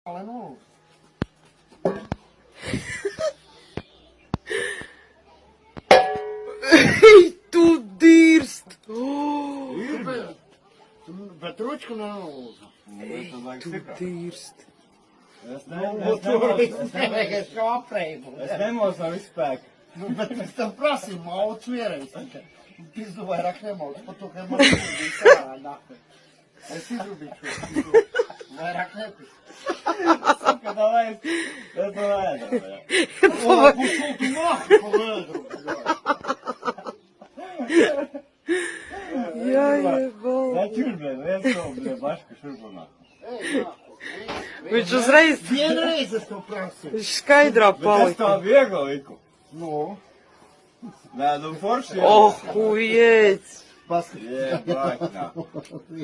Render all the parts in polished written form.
Ale no. Ej, tu dirst! Bet ručku nenolūza. Ej, tu dirst! Es nemocu no visu spēku. Nu, bet es tev prasīju mauc vienreiz. Pizdu vairāk nemauc, par to, ka man bija sārā nakve. Es izrubīšu. Vairāk nepis. Saka, davai, es to ēdu. O, pušūtu nakvi pa vēdru. Jā, jebal. Da čurbē, viens to, baška šurpumā. Viņš uzreiz Vienreiz es to prasīju. skaidrā Bet es palika. to viegli liku. Nu, Nē, nu forši. Oh, ujēts! paskatīt. Jē, baiknā.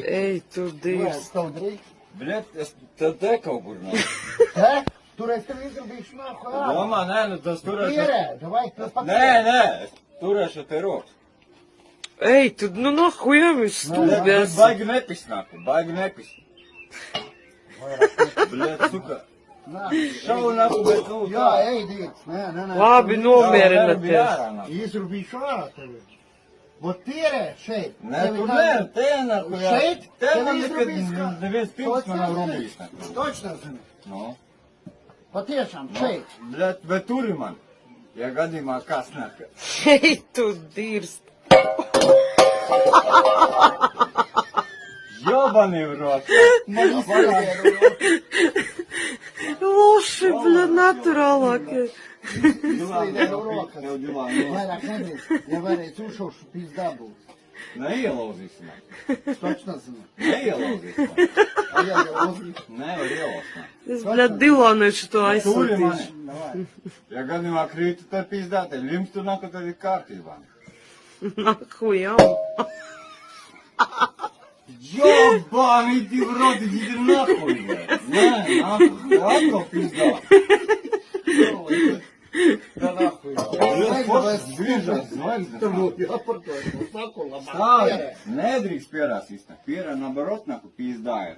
Ej, tu dirst! Tev drīkst. Bļet, es tad te kaut kur nav. He? Tur es tev izrubīšu nakvi ārā. Domā, nē, nu tas turēšu. Pierē, davai, tev pat. Nē, es turēšu te rokas. Ej, tu, nu nahuja viņš Bet stūbies! baigi nepis nāku, baigi nepis. Bļet, suka. Šau nāku, bet nu. Jā, ej, dīts. Nē. Labi, nomierināties. Izrubīšu ārā tevi. Vot pierē šeit. Nē, tur nē, te nāku, jā. Šeit? Te Tev man izrubīs nekad kā? neviens pirms man nav rubījis. Točno zini. Nu. Patiešām, šeit. Bļet, bet turi man. Ja gadījumā kas nāk. Ej, tu dirst! Jobani v rokas. Man izrubīja. Loši, bļa, naturālākie! Vairāk nedrīkst. Ja varēs uzšaušu pizdā būs. Neielauzīs man. Točno zini. Neielauzīs man. Jā, uzlīšu. Nevar ielauzt man. Es, bļa, Dilānešu to Turi aizsūtīšu. mani. Ja gadījumā krītu te pizdā, te limstu nāku, tad ir kārtībā. Nahuja! Jobani, ti v rodi, ti ir nahuj. Nē, nāku, atkal pizdā. Da nahuj. Griežās zvaigznes. Tev būtu jāpartojas. Saku, labāk Stāvi, pierē. nedrīkst pierās izsnāk. Pierā, nabarot, nāku pizdā ir.